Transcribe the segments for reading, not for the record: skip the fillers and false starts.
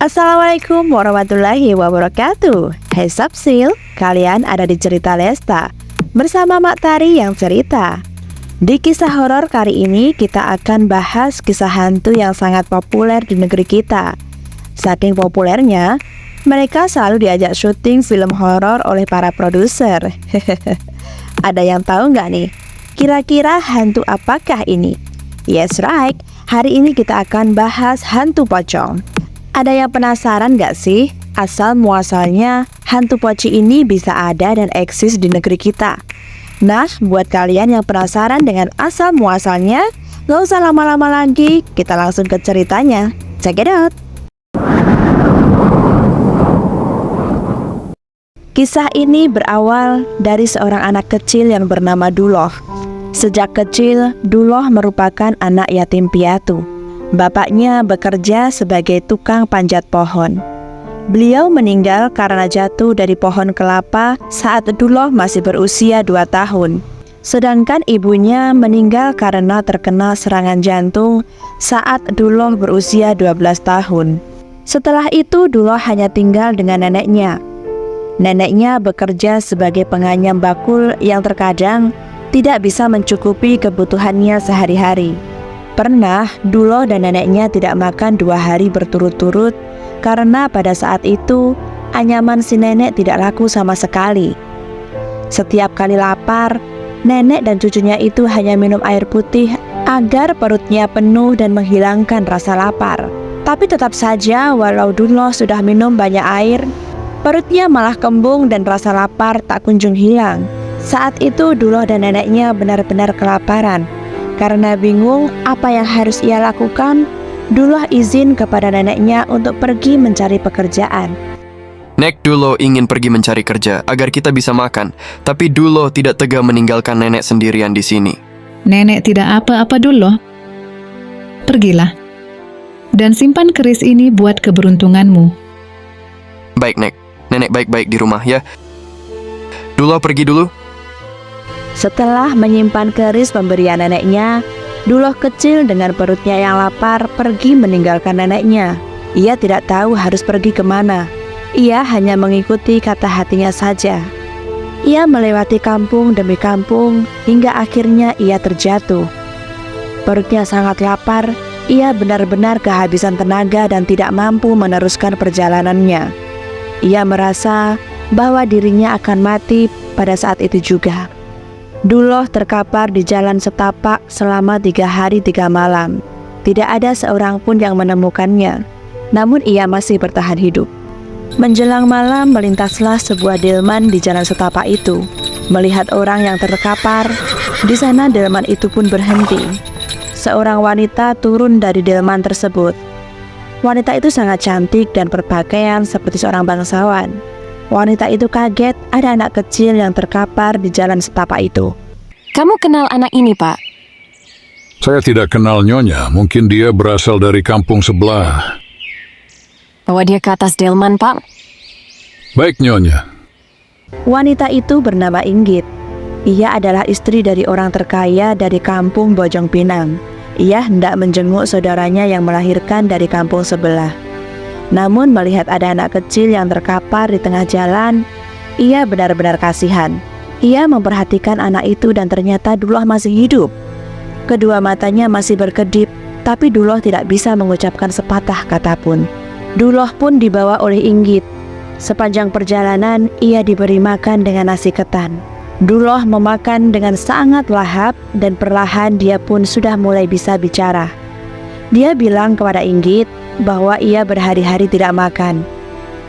Assalamualaikum warahmatullahi wabarakatuh. Hai Sapsil, kalian ada di Cerita Lesta bersama Mak Tari yang cerita. Di kisah horor kali ini kita akan bahas kisah hantu yang sangat populer di negeri kita. Saking populernya, mereka selalu diajak syuting film horor oleh para produser. Ada yang tahu nggak nih? Kira-kira hantu apakah ini? Yes right, hari ini kita akan bahas hantu pocong. Ada yang penasaran gak sih asal muasalnya hantu poci ini bisa ada dan eksis di negeri kita? Nah, buat kalian yang penasaran dengan asal muasalnya, gak usah lama-lama lagi, kita langsung ke ceritanya. Check it out! Kisah ini berawal dari seorang anak kecil yang bernama Duloh. Sejak kecil, Duloh merupakan anak yatim piatu. Bapaknya bekerja sebagai tukang panjat pohon. Beliau meninggal karena jatuh dari pohon kelapa saat Duloh masih berusia 2 tahun. Sedangkan ibunya meninggal karena terkena serangan jantung saat Duloh berusia 12 tahun. Setelah itu Duloh hanya tinggal dengan neneknya. Neneknya bekerja sebagai penganyam bakul yang terkadang tidak bisa mencukupi kebutuhannya sehari-hari. Pernah, Duloh dan neneknya tidak makan 2 hari berturut-turut karena pada saat itu anyaman si nenek tidak laku sama sekali. Setiap kali lapar, nenek dan cucunya itu hanya minum air putih agar perutnya penuh dan menghilangkan rasa lapar. Tapi tetap saja walau Duloh sudah minum banyak air, perutnya malah kembung dan rasa lapar tak kunjung hilang. Saat itu Duloh dan neneknya benar-benar kelaparan. Karena bingung apa yang harus ia lakukan, Duloh izin kepada neneknya untuk pergi mencari pekerjaan. Nek, Duloh ingin pergi mencari kerja agar kita bisa makan, tapi Duloh tidak tega meninggalkan nenek sendirian di sini. Nenek tidak apa-apa Duloh. Pergilah dan simpan keris ini buat keberuntunganmu. Baik, Nek. Nenek baik-baik di rumah ya. Duloh pergi dulu. Setelah menyimpan keris pemberian neneknya, Duloh kecil dengan perutnya yang lapar pergi meninggalkan neneknya. Ia tidak tahu harus pergi kemana. Ia hanya mengikuti kata hatinya saja. Ia melewati kampung demi kampung hingga akhirnya ia terjatuh. Perutnya sangat lapar, ia benar-benar kehabisan tenaga dan tidak mampu meneruskan perjalanannya. Ia merasa bahwa dirinya akan mati pada saat itu juga. Duloh terkapar di jalan setapak selama 3 hari 3 malam. Tidak ada seorang pun yang menemukannya. Namun ia masih bertahan hidup. Menjelang malam melintaslah sebuah delman di jalan setapak itu. Melihat orang yang terkapar, di sana delman itu pun berhenti. Seorang wanita turun dari delman tersebut. Wanita itu sangat cantik dan berpakaian seperti seorang bangsawan. Wanita itu kaget ada anak kecil yang terkapar di jalan setapak itu. Kamu kenal anak ini, Pak? Saya tidak kenal Nyonya, mungkin dia berasal dari kampung sebelah. Bawa dia ke atas delman, Pak. Baik, Nyonya. Wanita itu bernama Inggit. Ia adalah istri dari orang terkaya dari kampung Bojong Pinang. Ia hendak menjenguk saudaranya yang melahirkan dari kampung sebelah. Namun melihat ada anak kecil yang terkapar di tengah jalan, ia benar-benar kasihan. Ia memperhatikan anak itu dan ternyata Duloh masih hidup. Kedua matanya masih berkedip, tapi Duloh tidak bisa mengucapkan sepatah kata pun. Duloh pun dibawa oleh Inggit. Sepanjang perjalanan, ia diberi makan dengan nasi ketan. Duloh memakan dengan sangat lahap dan perlahan dia pun sudah mulai bisa bicara. Dia bilang kepada Inggit bahwa ia berhari-hari tidak makan.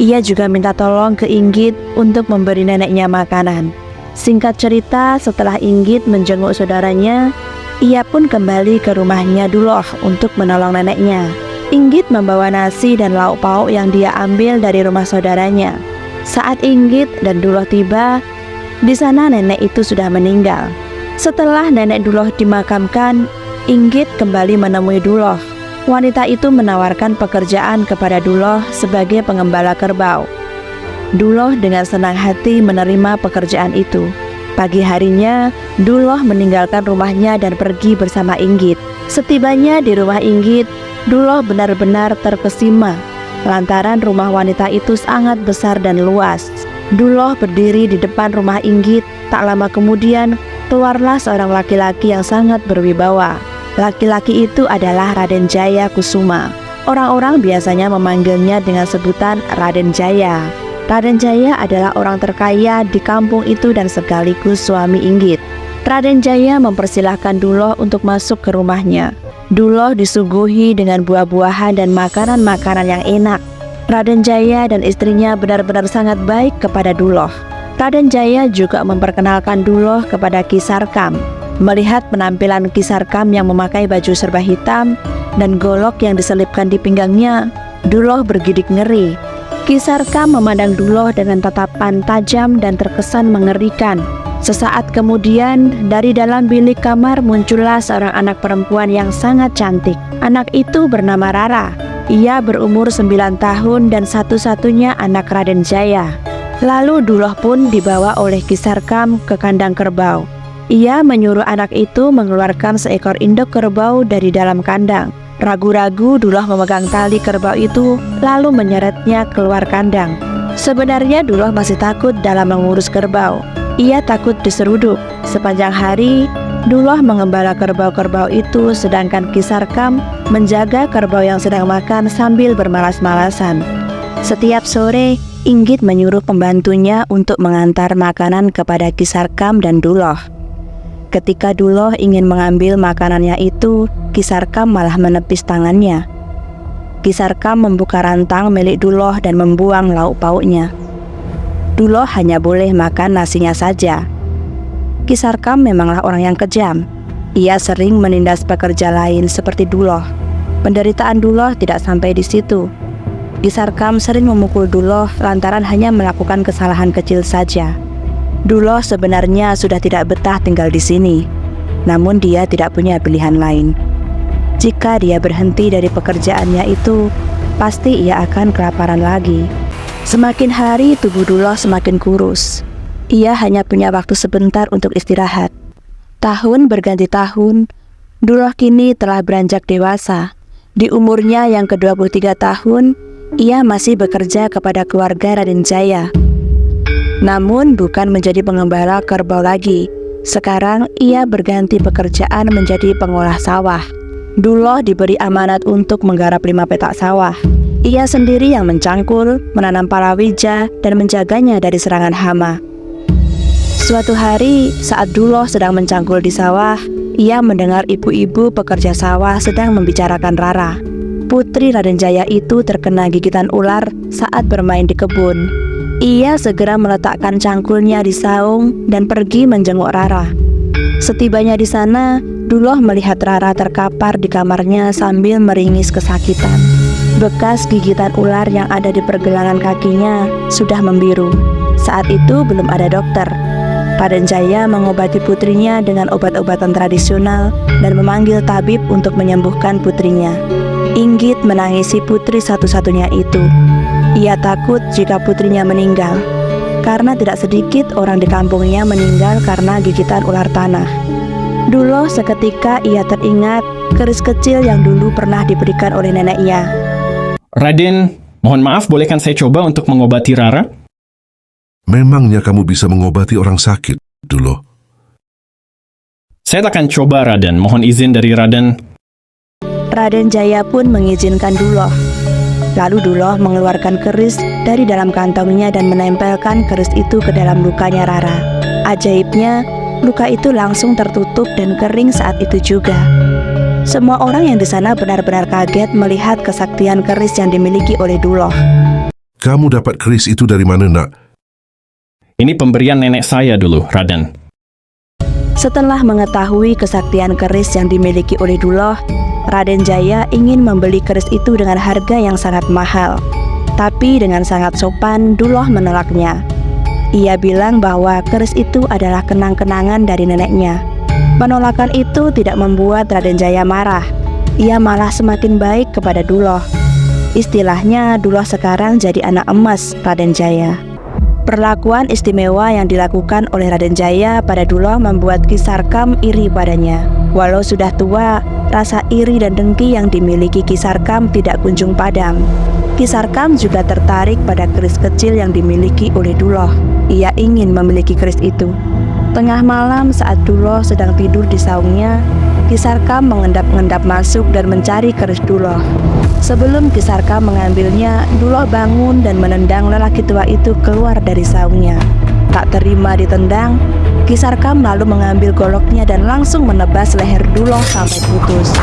Ia juga minta tolong ke Inggit untuk memberi neneknya makanan. Singkat cerita, setelah Inggit menjenguk saudaranya, ia pun kembali ke rumahnya Duloh untuk menolong neneknya. Inggit membawa nasi dan lauk pauk yang dia ambil dari rumah saudaranya. Saat Inggit dan Duloh tiba, di sana nenek itu sudah meninggal. Setelah nenek Duloh dimakamkan, Inggit kembali menemui Duloh. Wanita itu menawarkan pekerjaan kepada Duloh sebagai pengembala kerbau. Duloh dengan senang hati menerima pekerjaan itu. Pagi harinya, Duloh meninggalkan rumahnya dan pergi bersama Inggit. Setibanya di rumah Inggit, Duloh benar-benar terkesima. lantaran rumah wanita itu sangat besar dan luas. Duloh berdiri di depan rumah Inggit. Tak lama kemudian, keluarlah seorang laki-laki yang sangat berwibawa. Laki-laki itu adalah Raden Jaya Kusuma. Orang-orang biasanya memanggilnya dengan sebutan Raden Jaya. Raden Jaya adalah orang terkaya di kampung itu dan sekaligus suami Inggit. Raden Jaya mempersilahkan Duloh untuk masuk ke rumahnya. Duloh disuguhi dengan buah-buahan dan makanan-makanan yang enak. Raden Jaya dan istrinya benar-benar sangat baik kepada Duloh. Raden Jaya juga memperkenalkan Duloh kepada Ki Sarkam. Melihat penampilan Ki Sarkam yang memakai baju serba hitam dan golok yang diselipkan di pinggangnya, Duloh bergidik ngeri. Ki Sarkam memandang Duloh dengan tatapan tajam dan terkesan mengerikan. Sesaat kemudian, dari dalam bilik kamar muncullah seorang anak perempuan yang sangat cantik. Anak itu bernama Rara. Ia berumur 9 tahun dan satu-satunya anak Raden Jaya. Lalu Duloh pun dibawa oleh Ki Sarkam ke kandang kerbau. Ia menyuruh anak itu mengeluarkan seekor induk kerbau dari dalam kandang. Ragu-ragu Duloh memegang tali kerbau itu lalu menyeretnya keluar kandang. Sebenarnya Duloh masih takut dalam mengurus kerbau. Ia takut diseruduk. Sepanjang hari, Duloh mengembala kerbau-kerbau itu sedangkan Ki Sarkam menjaga kerbau yang sedang makan sambil bermalas-malasan. Setiap sore, Inggit menyuruh pembantunya untuk mengantar makanan kepada Ki Sarkam dan Duloh. Ketika Duloh ingin mengambil makanannya itu, Ki Sarkam malah menepis tangannya. Ki Sarkam membuka rantang milik Duloh dan membuang lauk pauknya. Duloh hanya boleh makan nasinya saja. Ki Sarkam memanglah orang yang kejam. Ia sering menindas pekerja lain seperti Duloh. Penderitaan Duloh tidak sampai di situ. Ki Sarkam sering memukul Duloh lantaran hanya melakukan kesalahan kecil saja. Duloh sebenarnya sudah tidak betah tinggal di sini, namun dia tidak punya pilihan lain. Jika dia berhenti dari pekerjaannya itu, pasti ia akan kelaparan lagi. Semakin hari tubuh Duloh semakin kurus. Ia hanya punya waktu sebentar untuk istirahat. Tahun berganti tahun, Duloh kini telah beranjak dewasa. Di umurnya yang ke-23 tahun, ia masih bekerja kepada keluarga Raden Jaya. Namun bukan menjadi pengembala kerbau lagi. Sekarang ia berganti pekerjaan menjadi pengolah sawah. Duloh diberi amanat untuk menggarap 5 petak sawah. Ia sendiri yang mencangkul, menanam palawija, dan menjaganya dari serangan hama. Suatu hari, saat Duloh sedang mencangkul di sawah, ia mendengar ibu-ibu pekerja sawah sedang membicarakan Rara. Putri Raden Jaya itu terkena gigitan ular saat bermain di kebun. Ia segera meletakkan cangkulnya di saung dan pergi menjenguk Rara. Setibanya di sana, Duloh melihat Rara terkapar di kamarnya sambil meringis kesakitan. Bekas gigitan ular yang ada di pergelangan kakinya sudah membiru. Saat itu belum ada dokter. Raden Jaya mengobati putrinya dengan obat-obatan tradisional dan memanggil tabib untuk menyembuhkan putrinya. Inggit menangisi putri satu-satunya itu. Ia takut jika putrinya meninggal, karena tidak sedikit orang di kampungnya meninggal karena gigitan ular tanah. Duloh seketika ia teringat keris kecil yang dulu pernah diberikan oleh neneknya. Raden, mohon maaf, bolehkan saya coba untuk mengobati Rara? Memangnya kamu bisa mengobati orang sakit, Duloh? Saya akan coba, Raden. Mohon izin dari Raden. Raden Jaya pun mengizinkan Duloh. Lalu Duloh mengeluarkan keris dari dalam kantongnya dan menempelkan keris itu ke dalam lukanya Rara. Ajaibnya, luka itu langsung tertutup dan kering saat itu juga. Semua orang yang di sana benar-benar kaget melihat kesaktian keris yang dimiliki oleh Duloh. Kamu dapat keris itu dari mana, nak? Ini pemberian nenek saya dulu, Raden. Setelah mengetahui kesaktian keris yang dimiliki oleh Duloh, Raden Jaya ingin membeli keris itu dengan harga yang sangat mahal. Tapi dengan sangat sopan, Duloh menolaknya. Ia bilang bahwa keris itu adalah kenang-kenangan dari neneknya. Penolakan itu tidak membuat Raden Jaya marah. Ia malah semakin baik kepada Duloh. Istilahnya, Duloh sekarang jadi anak emas Raden Jaya. Perlakuan istimewa yang dilakukan oleh Raden Jaya pada Duloh membuat Ki Sarkam iri padanya. Walau sudah tua, rasa iri dan dengki yang dimiliki Ki Sarkam tidak kunjung padam. Ki Sarkam juga tertarik pada keris kecil yang dimiliki oleh Duloh. Ia ingin memiliki keris itu. Tengah malam saat Duloh sedang tidur di saungnya, Ki Sarkam mengendap-endap masuk dan mencari keris Duloh. Sebelum Ki Sarkam mengambilnya, Duloh bangun dan menendang lelaki tua itu keluar dari saungnya. Tak terima ditendang, Ki Sarkam lalu mengambil goloknya dan langsung menebas leher Duloh sampai putus.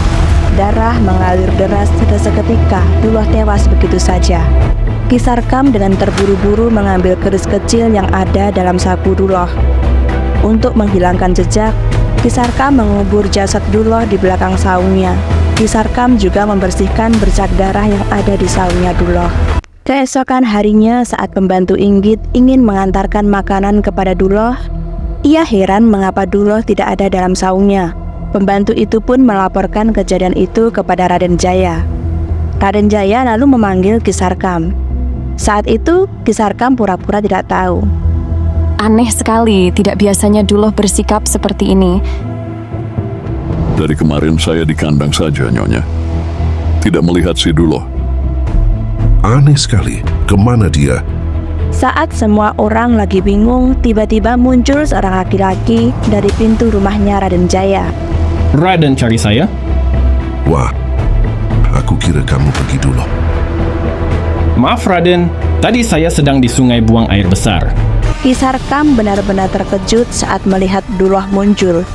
Darah mengalir deras dan seketika Duloh tewas begitu saja. Ki Sarkam dengan terburu-buru mengambil keris kecil yang ada dalam saku Duloh. Untuk menghilangkan jejak, Ki Sarkam mengubur jasad Duloh di belakang saungnya. Ki Sarkam juga membersihkan bercak darah yang ada di saungnya Duloh. Keesokan harinya saat pembantu Inggit ingin mengantarkan makanan kepada Duloh, ia heran mengapa Duloh tidak ada dalam saungnya. Pembantu itu pun melaporkan kejadian itu kepada Raden Jaya. Raden Jaya lalu memanggil Ki Sarkam. Saat itu Ki Sarkam pura-pura tidak tahu. Aneh sekali, tidak biasanya Duloh bersikap seperti ini. Dari kemarin saya di kandang saja, Nyonya. Tidak melihat si Duloh. Aneh sekali, kemana dia? Saat semua orang lagi bingung, tiba-tiba muncul seorang laki-laki dari pintu rumahnya Raden Jaya. Raden cari saya? Wah, aku kira kamu pergi dulu. Maaf Raden, tadi saya sedang di sungai buang air besar. Ki Sarkam benar-benar terkejut saat melihat Duloh muncul.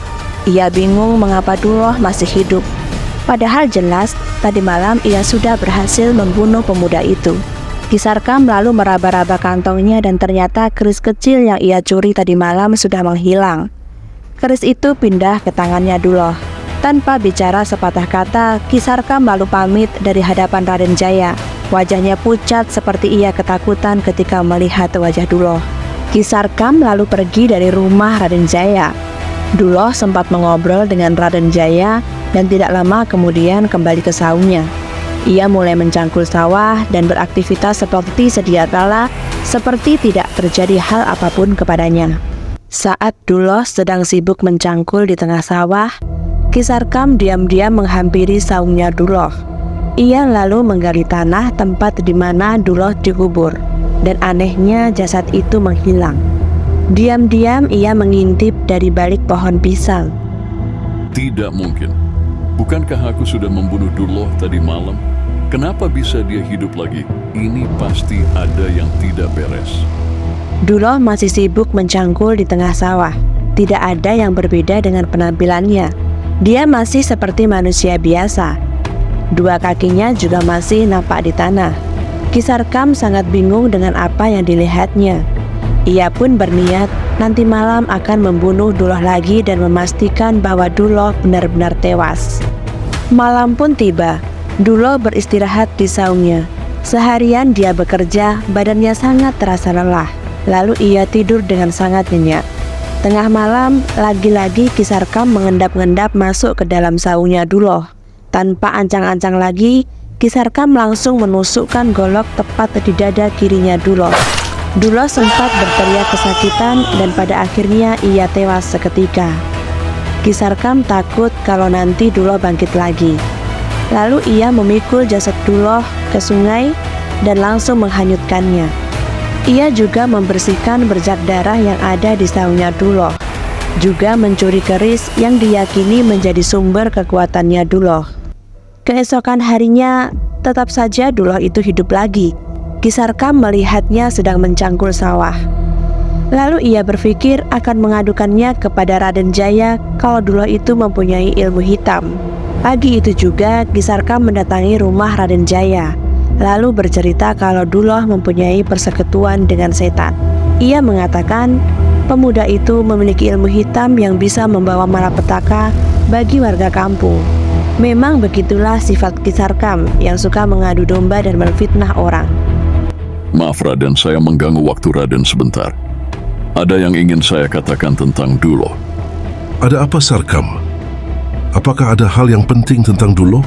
Ia bingung mengapa Duloh masih hidup. Padahal jelas, tadi malam ia sudah berhasil membunuh pemuda itu. Ki Sarkam lalu meraba-raba kantongnya dan ternyata keris kecil yang ia curi tadi malam sudah menghilang. Keris itu pindah ke tangannya Duloh. Tanpa bicara sepatah kata, Ki Sarkam lalu pamit dari hadapan Raden Jaya. Wajahnya pucat seperti ia ketakutan ketika melihat wajah Duloh. Ki Sarkam lalu pergi dari rumah Raden Jaya. Duloh sempat mengobrol dengan Raden Jaya dan tidak lama kemudian kembali ke saungnya. Ia mulai mencangkul sawah dan beraktivitas seperti sedia kala, seperti tidak terjadi hal apapun kepadanya. Saat Duloh sedang sibuk mencangkul di tengah sawah, Ki Sarkam diam-diam menghampiri saungnya Duloh. Ia lalu menggali tanah tempat di mana Duloh dikubur, dan anehnya jasad itu menghilang. Diam-diam ia mengintip dari balik pohon pisang. Tidak mungkin. Bukankah aku sudah membunuh Duloh tadi malam? Kenapa bisa dia hidup lagi? Ini pasti ada yang tidak beres. Duloh masih sibuk mencangkul di tengah sawah. Tidak ada yang berbeda dengan penampilannya. Dia masih seperti manusia biasa. Dua kakinya juga masih nampak di tanah. Ki Sarkam sangat bingung dengan apa yang dilihatnya. Ia pun berniat nanti malam akan membunuh Duloh lagi dan memastikan bahwa Duloh benar-benar tewas. Malam pun tiba. Duloh beristirahat di saungnya. Seharian dia bekerja, badannya sangat terasa lelah. Lalu ia tidur dengan sangat nyenyak. Tengah malam, lagi-lagi Ki Sarkam mengendap-endap masuk ke dalam saungnya Duloh. Tanpa ancang-ancang lagi, Ki Sarkam langsung menusukkan golok tepat di dada kirinya Duloh. Duloh sempat berteriak kesakitan dan pada akhirnya ia tewas seketika. Ki Sarkam takut kalau nanti Duloh bangkit lagi. Lalu ia memikul jasad Duloh ke sungai dan langsung menghanyutkannya. Ia juga membersihkan bercak darah yang ada di saungnya Duloh. Juga mencuri keris yang diyakini menjadi sumber kekuatannya Duloh. Keesokan harinya, tetap saja Duloh itu hidup lagi. Ki Sarkam melihatnya sedang mencangkul sawah. Lalu ia berpikir akan mengadukannya kepada Raden Jaya kalau Duloh itu mempunyai ilmu hitam. Pagi itu juga Ki Sarkam mendatangi rumah Raden Jaya, lalu bercerita kalau Duloh mempunyai persekutuan dengan setan. Ia mengatakan pemuda itu memiliki ilmu hitam yang bisa membawa malapetaka bagi warga kampung. Memang begitulah sifat Ki Sarkam yang suka mengadu domba dan menfitnah orang. Maaf Raden, saya mengganggu waktu Raden sebentar. Ada yang ingin saya katakan tentang Duloh. Ada apa, Sarkam? Apakah ada hal yang penting tentang Duloh?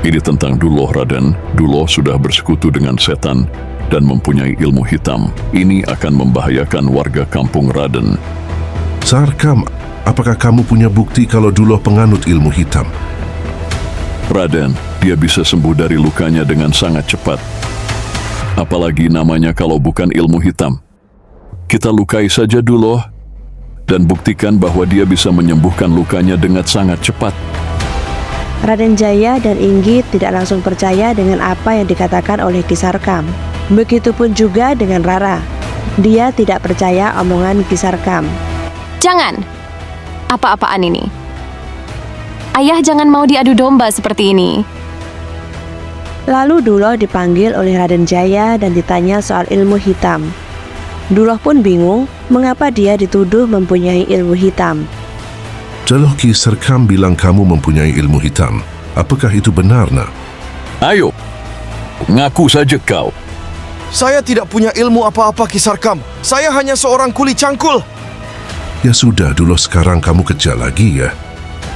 Ini tentang Duloh, Raden. Duloh sudah bersekutu dengan setan dan mempunyai ilmu hitam. Ini akan membahayakan warga kampung Raden. Sarkam, apakah kamu punya bukti kalau Duloh penganut ilmu hitam? Raden, dia bisa sembuh dari lukanya dengan sangat cepat. Apalagi namanya kalau bukan ilmu hitam. Kita lukai saja Duloh dan buktikan bahwa dia bisa menyembuhkan lukanya dengan sangat cepat. Raden Jaya dan Inggit tidak langsung percaya dengan apa yang dikatakan oleh Ki Sarkam. Begitupun juga dengan Rara. Dia tidak percaya omongan Ki Sarkam. Jangan! Apa-apaan ini? Ayah jangan mau diadu domba seperti ini. Lalu Duloh dipanggil oleh Raden Jaya dan ditanya soal ilmu hitam. Duloh pun bingung mengapa dia dituduh mempunyai ilmu hitam. Jaloh Ki Sarkam bilang kamu mempunyai ilmu hitam. Apakah itu benar, nak? Ayo, ngaku saja kau. Saya tidak punya ilmu apa-apa, Ki Sarkam. Saya hanya seorang kuli cangkul. Ya sudah, Duloh, sekarang kamu kerja lagi ya.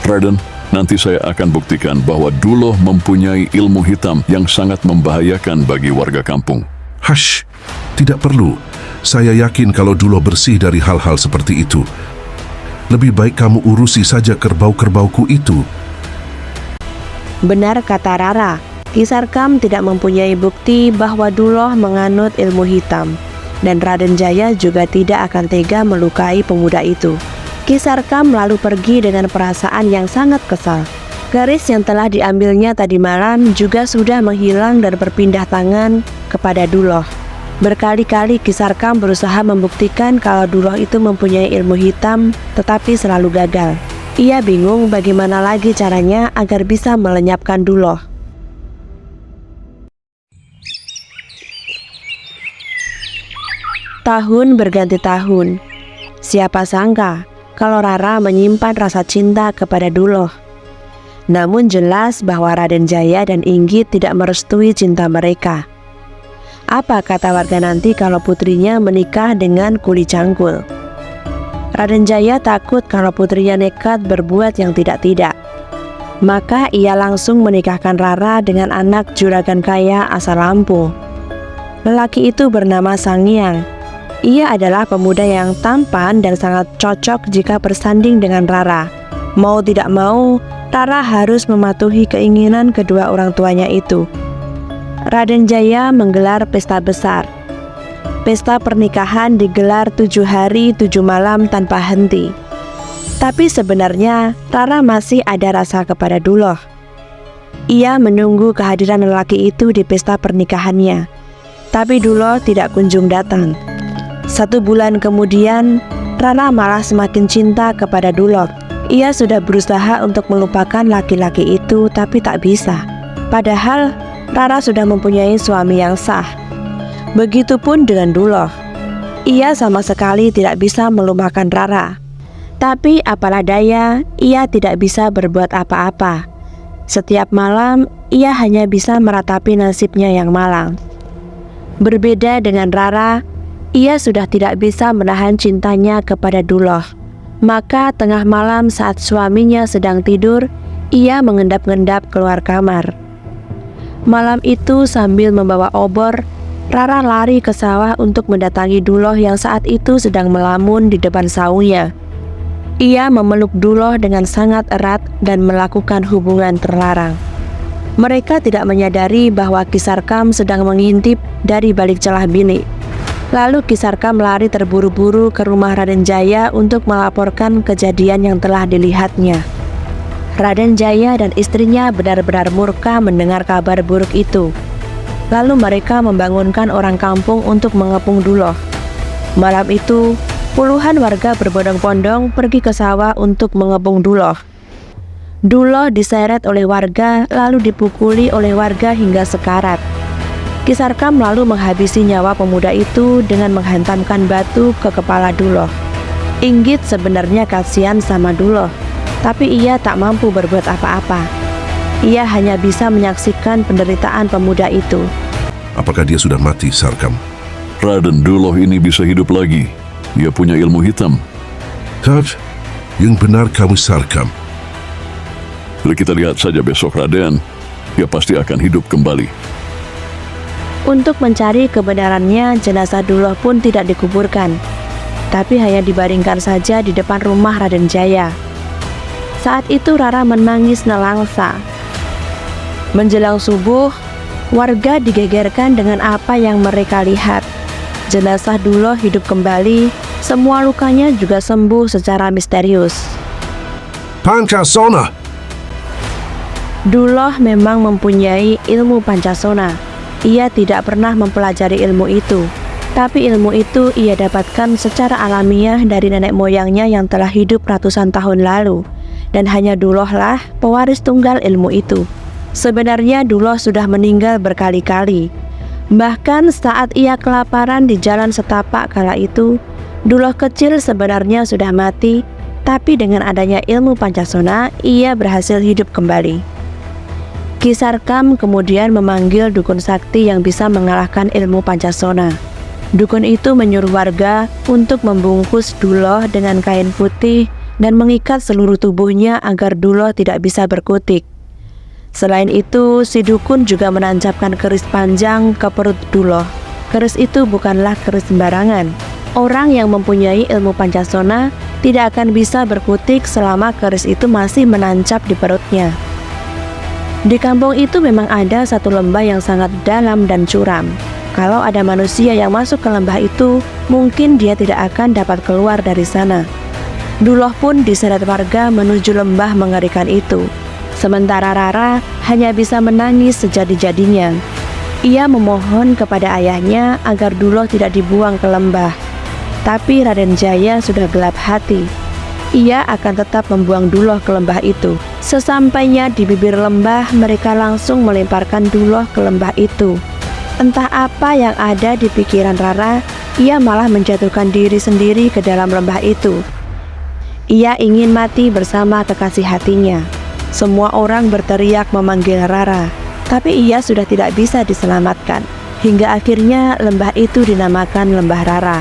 Raden, nanti saya akan buktikan bahwa Duloh mempunyai ilmu hitam yang sangat membahayakan bagi warga kampung. Hush, tidak perlu. Saya yakin kalau Duloh bersih dari hal-hal seperti itu. Lebih baik kamu urusi saja kerbau-kerbauku itu. Benar kata Rara, Ki Sarkam tidak mempunyai bukti bahwa Duloh menganut ilmu hitam. Dan Raden Jaya juga tidak akan tega melukai pemuda itu. Ki Sarkam lalu pergi dengan perasaan yang sangat kesal. Keris yang telah diambilnya tadi malam juga sudah menghilang dan berpindah tangan kepada Duloh. Berkali-kali Ki Sarkam berusaha membuktikan kalau Duloh itu mempunyai ilmu hitam, tetapi selalu gagal. Ia bingung bagaimana lagi caranya agar bisa melenyapkan Duloh. Tahun berganti tahun. Siapa sangka kalau Rara menyimpan rasa cinta kepada Duloh. Namun jelas bahwa Raden Jaya dan Inggit tidak merestui cinta mereka. Apa kata warga nanti kalau putrinya menikah dengan kuli cangkul? Raden Jaya takut kalau putrinya nekat berbuat yang tidak-tidak. Maka ia langsung menikahkan Rara dengan anak juragan kaya asal Lampung. Lelaki itu bernama Sangiang. Ia adalah pemuda yang tampan dan sangat cocok jika bersanding dengan Rara. Mau tidak mau, Rara harus mematuhi keinginan kedua orang tuanya itu. Raden Jaya menggelar pesta besar. Pesta pernikahan digelar 7 hari 7 malam tanpa henti. Tapi sebenarnya Rara masih ada rasa kepada Duloh. Ia menunggu kehadiran lelaki itu di pesta pernikahannya. Tapi Duloh tidak kunjung datang. 1 bulan kemudian, Rara malah semakin cinta kepada Duloh. Ia sudah berusaha untuk melupakan laki-laki itu tapi tak bisa. Padahal Rara sudah mempunyai suami yang sah. Begitupun dengan Duloh. Ia sama sekali tidak bisa melupakan Rara. Tapi apalah daya, ia tidak bisa berbuat apa-apa. Setiap malam, ia hanya bisa meratapi nasibnya yang malang. Berbeda dengan Rara, ia sudah tidak bisa menahan cintanya kepada Duloh. Maka tengah malam saat suaminya sedang tidur, ia mengendap-endap keluar kamar. Malam itu sambil membawa obor, Rara lari ke sawah untuk mendatangi Duloh yang saat itu sedang melamun di depan saungnya. Ia memeluk Duloh dengan sangat erat dan melakukan hubungan terlarang. Mereka tidak menyadari bahwa Ki Sarkam sedang mengintip dari balik celah bilik. Lalu Ki Sarkam lari terburu-buru ke rumah Raden Jaya untuk melaporkan kejadian yang telah dilihatnya. Raden Jaya dan istrinya benar-benar murka mendengar kabar buruk itu. Lalu mereka membangunkan orang kampung untuk mengepung Duloh. Malam itu, puluhan warga berbondong-bondong pergi ke sawah untuk mengepung Duloh. Duloh diseret oleh warga lalu dipukuli oleh warga hingga sekarat. Ki Sarkam lalu menghabisi nyawa pemuda itu dengan menghantamkan batu ke kepala Duloh. Inggit sebenarnya kasihan sama Duloh, tapi ia tak mampu berbuat apa-apa. Ia hanya bisa menyaksikan penderitaan pemuda itu. Apakah dia sudah mati, Sarkam? Raden Duloh ini bisa hidup lagi. Dia punya ilmu hitam. Tad, yang benar kamu, Sarkam. Kita lihat saja besok, Raden. Dia pasti akan hidup kembali. Untuk mencari kebenarannya, jenazah Duloh pun tidak dikuburkan, tapi hanya dibaringkan saja di depan rumah Raden Jaya. Saat itu Rara menangis nelangsa. Menjelang subuh, warga digegerkan dengan apa yang mereka lihat. Jenazah Duloh hidup kembali, semua lukanya juga sembuh secara misterius. Pancasona! Duloh memang mempunyai ilmu Pancasona. Ia tidak pernah mempelajari ilmu itu, tapi ilmu itu ia dapatkan secara alamiah dari nenek moyangnya yang telah hidup ratusan tahun lalu, dan hanya Duloh lah pewaris tunggal ilmu itu. Sebenarnya Duloh sudah meninggal berkali-kali. Bahkan saat ia kelaparan di jalan setapak kala itu, Duloh kecil sebenarnya sudah mati, tapi dengan adanya ilmu Pancasona, ia berhasil hidup kembali. Ki Sarkam kemudian memanggil dukun sakti yang bisa mengalahkan ilmu Pancasona. Dukun itu menyuruh warga untuk membungkus Duloh dengan kain putih dan mengikat seluruh tubuhnya agar Duloh tidak bisa berkutik. Selain itu, si dukun juga menancapkan keris panjang ke perut Duloh. Keris itu bukanlah keris sembarangan. Orang yang mempunyai ilmu Pancasona tidak akan bisa berkutik selama keris itu masih menancap di perutnya. Di kampung itu memang ada satu lembah yang sangat dalam dan curam. Kalau ada manusia yang masuk ke lembah itu, mungkin dia tidak akan dapat keluar dari sana. Duloh pun diseret warga menuju lembah mengerikan itu. Sementara Rara hanya bisa menangis sejadi-jadinya. Ia memohon kepada ayahnya agar Duloh tidak dibuang ke lembah. Tapi Raden Jaya sudah gelap hati. Ia akan tetap membuang Duloh ke lembah itu. Sesampainya di bibir lembah, mereka langsung melemparkan Duloh ke lembah itu. Entah apa yang ada di pikiran Rara, ia malah menjatuhkan diri sendiri ke dalam lembah itu. Ia ingin mati bersama kekasih hatinya. Semua orang berteriak memanggil Rara, tapi ia sudah tidak bisa diselamatkan. Hingga akhirnya lembah itu dinamakan Lembah Rara.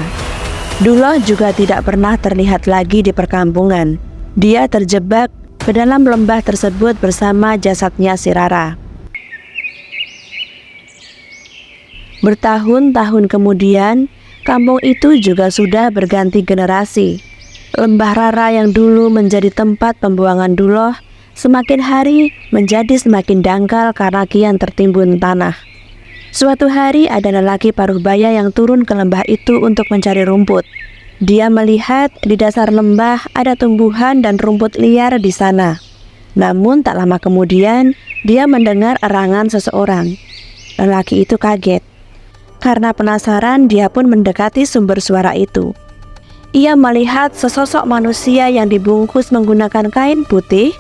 Duloh juga tidak pernah terlihat lagi di perkampungan. Dia terjebak ke dalam lembah tersebut bersama jasadnya si Rara. Bertahun-tahun kemudian, kampung itu juga sudah berganti generasi. Lembah Rara yang dulu menjadi tempat pembuangan Duloh, semakin hari menjadi semakin dangkal karena kian tertimbun tanah. Suatu hari ada lelaki paruhbaya yang turun ke lembah itu untuk mencari rumput. Dia melihat di dasar lembah ada tumbuhan dan rumput liar di sana. Namun tak lama kemudian, dia mendengar erangan seseorang. Lelaki itu kaget. Karena penasaran, dia pun mendekati sumber suara itu. Ia melihat sesosok manusia yang dibungkus menggunakan kain putih,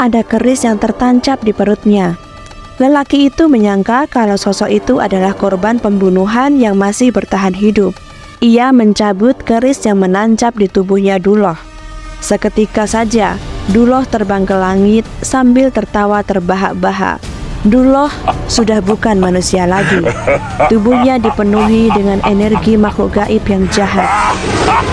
ada keris yang tertancap di perutnya. Lelaki itu menyangka kalau sosok itu adalah korban pembunuhan yang masih bertahan hidup. Ia mencabut keris yang menancap di tubuhnya Duloh. Seketika saja, Duloh terbang ke langit sambil tertawa terbahak-bahak. Duloh sudah bukan manusia lagi. Tubuhnya dipenuhi dengan energi makhluk gaib yang jahat.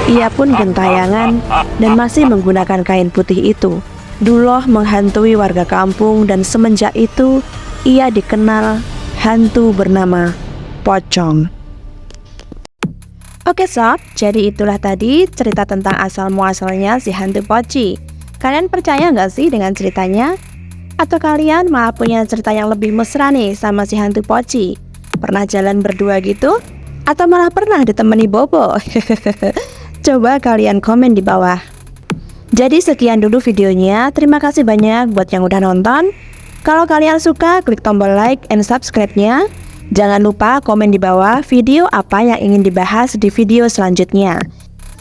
Ia pun gentayangan dan masih menggunakan kain putih itu. Duloh menghantui warga kampung dan semenjak itu, ia dikenal hantu bernama Pocong. Oke sob, jadi itulah tadi cerita tentang asal-muasalnya si hantu Poci. Kalian percaya nggak sih dengan ceritanya? Atau kalian malah punya cerita yang lebih mesra nih sama si hantu Poci? Pernah jalan berdua gitu? Atau malah pernah ditemani Bobo? Coba kalian komen di bawah. Jadi sekian dulu videonya, terima kasih banyak buat yang udah nonton. Kalau kalian suka, klik tombol like and subscribe-nya. Jangan lupa komen di bawah video apa yang ingin dibahas di video selanjutnya.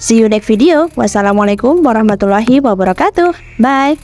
See you next video. Wassalamualaikum warahmatullahi wabarakatuh. Bye.